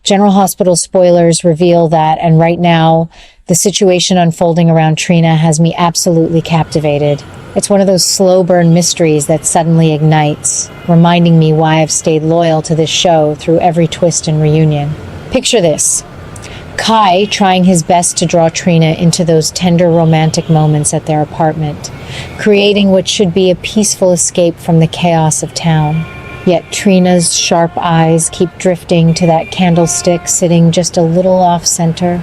General Hospital spoilers reveal that, and right now, the situation unfolding around Trina has me absolutely captivated. It's one of those slow burn mysteries that suddenly ignites, reminding me why I've stayed loyal to this show through every twist and reunion. Picture this. Kai trying his best to draw Trina into those tender romantic moments at their apartment, creating what should be a peaceful escape from the chaos of town. Yet Trina's sharp eyes keep drifting to that candlestick sitting just a little off-center.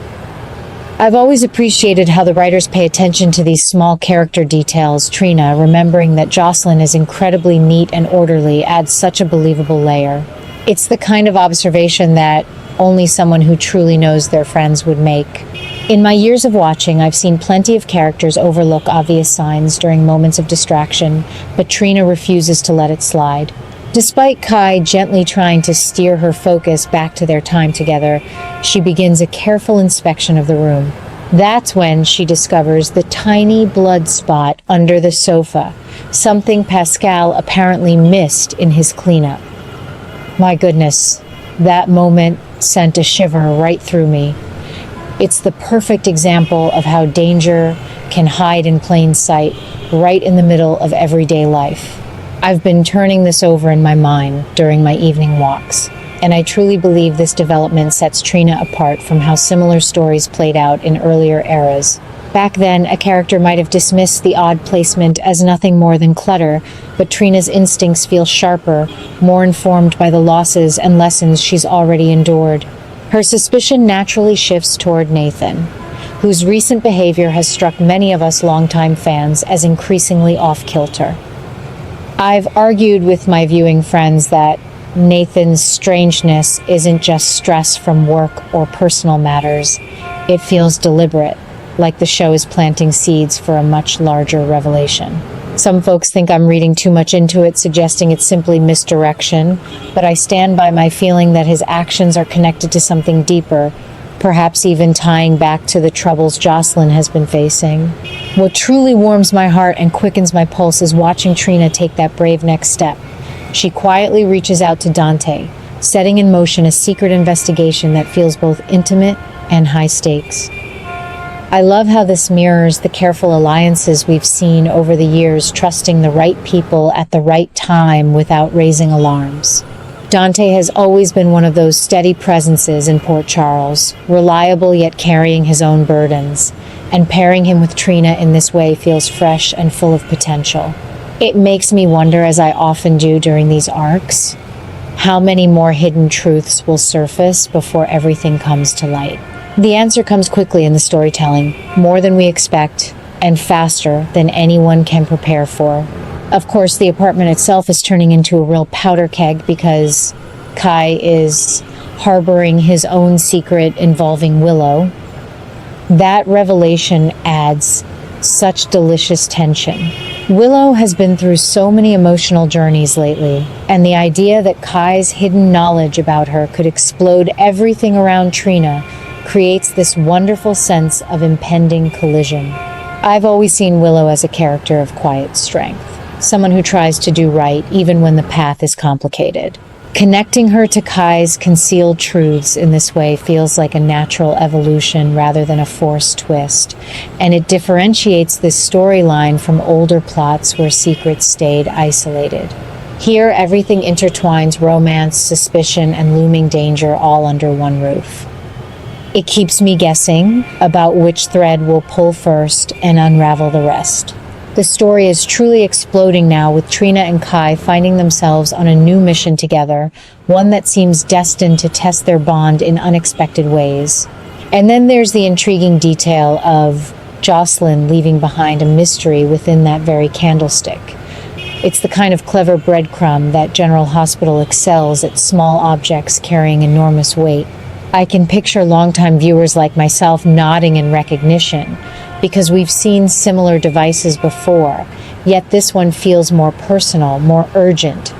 I've always appreciated how the writers pay attention to these small character details. Trina, remembering that Jocelyn is incredibly neat and orderly, adds such a believable layer. It's the kind of observation that only someone who truly knows their friends would make. In my years of watching, I've seen plenty of characters overlook obvious signs during moments of distraction, but Trina refuses to let it slide. Despite Kai gently trying to steer her focus back to their time together, she begins a careful inspection of the room. That's when she discovers the tiny blood spot under the sofa, something Pascal apparently missed in his cleanup. My goodness, that moment sent a shiver right through me. It's the perfect example of how danger can hide in plain sight, right in the middle of everyday life. I've been turning this over in my mind during my evening walks, and I truly believe this development sets Trina apart from how similar stories played out in earlier eras. Back then, a character might have dismissed the odd placement as nothing more than clutter, but Trina's instincts feel sharper, more informed by the losses and lessons she's already endured. Her suspicion naturally shifts toward Nathan, whose recent behavior has struck many of us longtime fans as increasingly off-kilter. I've argued with my viewing friends that Nathan's strangeness isn't just stress from work or personal matters. It feels deliberate, like the show is planting seeds for a much larger revelation. Some folks think I'm reading too much into it, suggesting it's simply misdirection, but I stand by my feeling that his actions are connected to something deeper, perhaps even tying back to the troubles Jocelyn has been facing. What truly warms my heart and quickens my pulse is watching Trina take that brave next step. She quietly reaches out to Dante, setting in motion a secret investigation that feels both intimate and high stakes. I love how this mirrors the careful alliances we've seen over the years, trusting the right people at the right time without raising alarms. Dante has always been one of those steady presences in Port Charles, reliable yet carrying his own burdens, and pairing him with Trina in this way feels fresh and full of potential. It makes me wonder, as I often do during these arcs, how many more hidden truths will surface before everything comes to light. The answer comes quickly in the storytelling, more than we expect, and faster than anyone can prepare for. Of course, the apartment itself is turning into a real powder keg because Kai is harboring his own secret involving Willow. That revelation adds such delicious tension. Willow has been through so many emotional journeys lately, and the idea that Kai's hidden knowledge about her could explode everything around Trina creates this wonderful sense of impending collision. I've always seen Willow as a character of quiet strength, someone who tries to do right even when the path is complicated. Connecting her to Kai's concealed truths in this way feels like a natural evolution rather than a forced twist, and it differentiates this storyline from older plots where secrets stayed isolated. Here, everything intertwines romance, suspicion, and looming danger all under one roof. It keeps me guessing about which thread will pull first and unravel the rest. The story is truly exploding now, with Trina and Kai finding themselves on a new mission together, one that seems destined to test their bond in unexpected ways. And then there's the intriguing detail of Jocelyn leaving behind a mystery within that very candlestick. It's the kind of clever breadcrumb that General Hospital excels at, small objects carrying enormous weight. I can picture longtime viewers like myself nodding in recognition, because we've seen similar devices before, yet this one feels more personal, more urgent.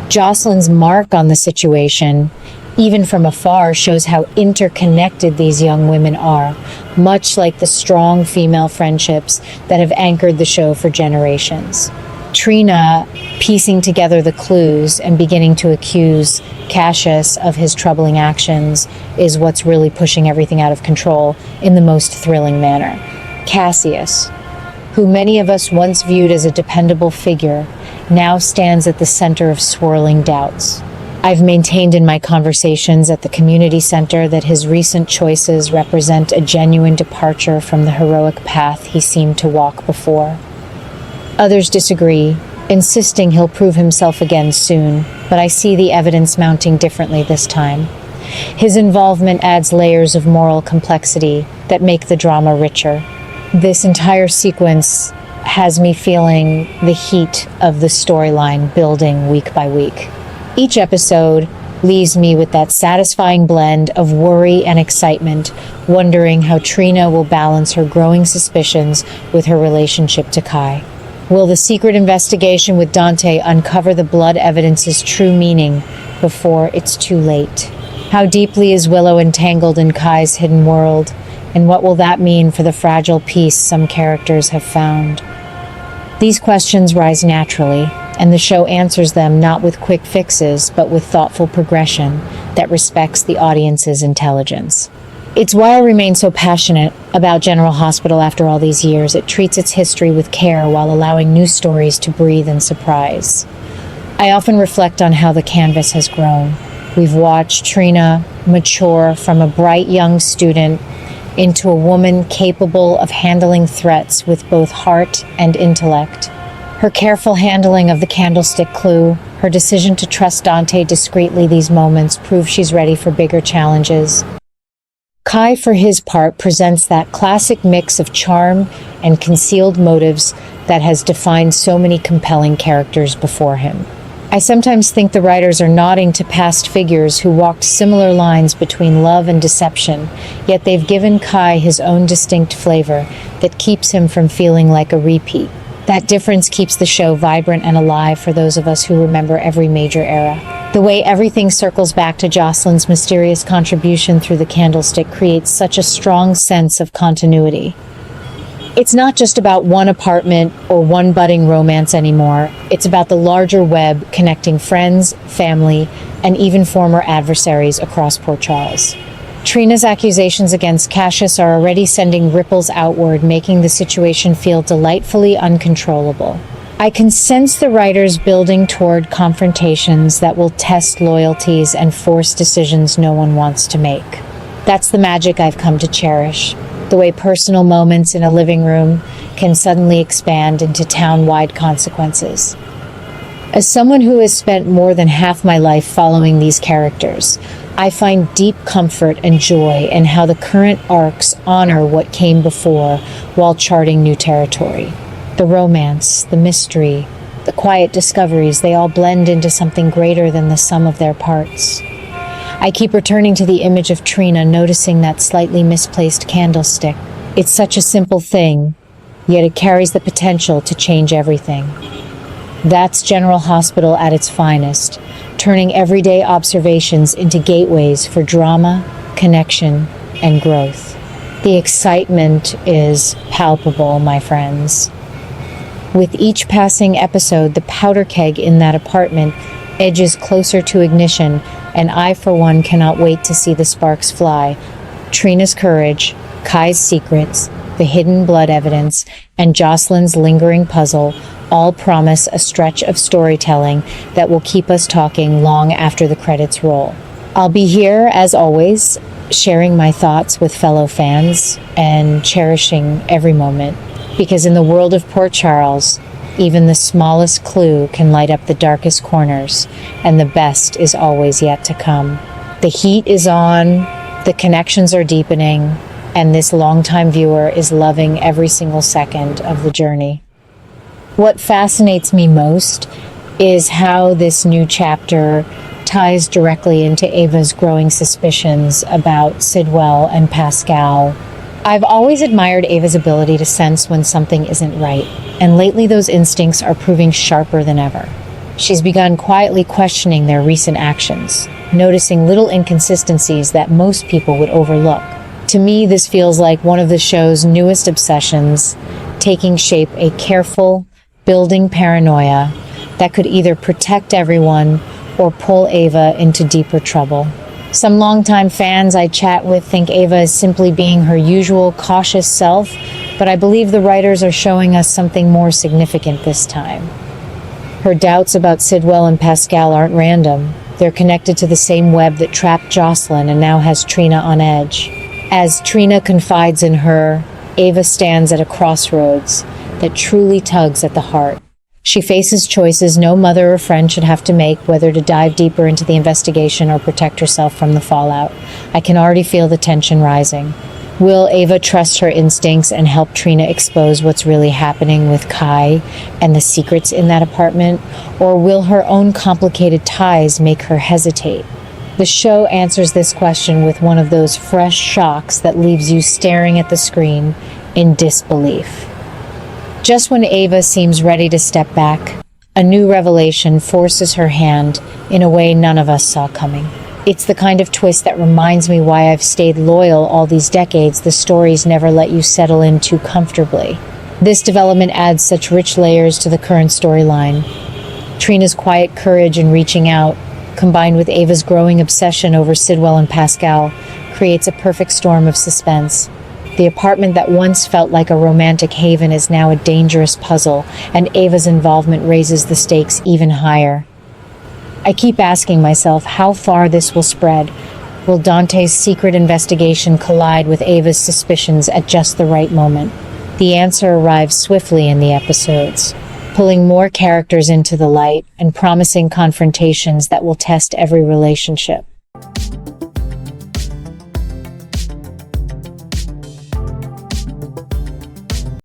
Jocelyn's mark on the situation, even from afar, shows how interconnected these young women are, much like the strong female friendships that have anchored the show for generations. Trina piecing together the clues and beginning to accuse Cassius of his troubling actions is what's really pushing everything out of control in the most thrilling manner. Cassius, who many of us once viewed as a dependable figure, now stands at the center of swirling doubts. I've maintained in my conversations at the community center that his recent choices represent a genuine departure from the heroic path he seemed to walk before. Others disagree, insisting he'll prove himself again soon, but I see the evidence mounting differently this time. His involvement adds layers of moral complexity that make the drama richer. This entire sequence has me feeling the heat of the storyline building week by week. Each episode leaves me with that satisfying blend of worry and excitement, wondering how Trina will balance her growing suspicions with her relationship to Kai. Will the secret investigation with Dante uncover the blood evidence's true meaning before it's too late? How deeply is Willow entangled in Kai's hidden world? And what will that mean for the fragile peace some characters have found? These questions rise naturally, and the show answers them not with quick fixes, but with thoughtful progression that respects the audience's intelligence. It's why I remain so passionate about General Hospital after all these years. It treats its history with care while allowing new stories to breathe and surprise. I often reflect on how the canvas has grown. We've watched Trina mature from a bright young student into a woman capable of handling threats with both heart and intellect. Her careful handling of the candlestick clue, her decision to trust Dante discreetly, these moments prove she's ready for bigger challenges. Kai, for his part, presents that classic mix of charm and concealed motives that has defined so many compelling characters before him. I sometimes think the writers are nodding to past figures who walked similar lines between love and deception, yet they've given Kai his own distinct flavor that keeps him from feeling like a repeat. That difference keeps the show vibrant and alive for those of us who remember every major era. The way everything circles back to Jocelyn's mysterious contribution through the candlestick creates such a strong sense of continuity. It's not just about one apartment or one budding romance anymore. It's about the larger web connecting friends, family, and even former adversaries across Port Charles. Trina's accusations against Cassius are already sending ripples outward, making the situation feel delightfully uncontrollable. I can sense the writers building toward confrontations that will test loyalties and force decisions no one wants to make. That's the magic I've come to cherish. The way personal moments in a living room can suddenly expand into town-wide consequences. As someone who has spent more than half my life following these characters, I find deep comfort and joy in how the current arcs honor what came before while charting new territory. The romance, the mystery, the quiet discoveries, they all blend into something greater than the sum of their parts. I keep returning to the image of Trina, noticing that slightly misplaced candlestick. It's such a simple thing, yet it carries the potential to change everything. That's General Hospital at its finest, turning everyday observations into gateways for drama, connection, and growth. The excitement is palpable, my friends. With each passing episode, the powder keg in that apartment edges closer to ignition, and I, for one, cannot wait to see the sparks fly. Trina's courage, Kai's secrets, the hidden blood evidence, and Jocelyn's lingering puzzle all promise a stretch of storytelling that will keep us talking long after the credits roll. I'll be here, as always, sharing my thoughts with fellow fans and cherishing every moment, because in the world of Port Charles, even the smallest clue can light up the darkest corners, and the best is always yet to come. The heat is on, the connections are deepening, and this longtime viewer is loving every single second of the journey. What fascinates me most is how this new chapter ties directly into Ava's growing suspicions about Sidwell and Pascal. I've always admired Ava's ability to sense when something isn't right, and lately those instincts are proving sharper than ever. She's begun quietly questioning their recent actions, noticing little inconsistencies that most people would overlook. To me, this feels like one of the show's newest obsessions, taking shape: a careful, building paranoia that could either protect everyone or pull Ava into deeper trouble. Some longtime fans I chat with think Ava is simply being her usual cautious self, but I believe the writers are showing us something more significant this time. Her doubts about Sidwell and Pascal aren't random. They're connected to the same web that trapped Jocelyn and now has Trina on edge. As Trina confides in her, Ava stands at a crossroads that truly tugs at the heart. She faces choices no mother or friend should have to make, whether to dive deeper into the investigation or protect herself from the fallout. I can already feel the tension rising. Will Ava trust her instincts and help Trina expose what's really happening with Kai and the secrets in that apartment? Or will her own complicated ties make her hesitate? The show answers this question with one of those fresh shocks that leaves you staring at the screen in disbelief. Just when Ava seems ready to step back, a new revelation forces her hand in a way none of us saw coming. It's the kind of twist that reminds me why I've stayed loyal all these decades. The stories never let you settle in too comfortably. This development adds such rich layers to the current storyline. Trina's quiet courage in reaching out, combined with Ava's growing obsession over Sidwell and Pascal, creates a perfect storm of suspense. The apartment that once felt like a romantic haven is now a dangerous puzzle, and Ava's involvement raises the stakes even higher. I keep asking myself how far this will spread. Will Dante's secret investigation collide with Ava's suspicions at just the right moment? The answer arrives swiftly in the episodes, pulling more characters into the light and promising confrontations that will test every relationship.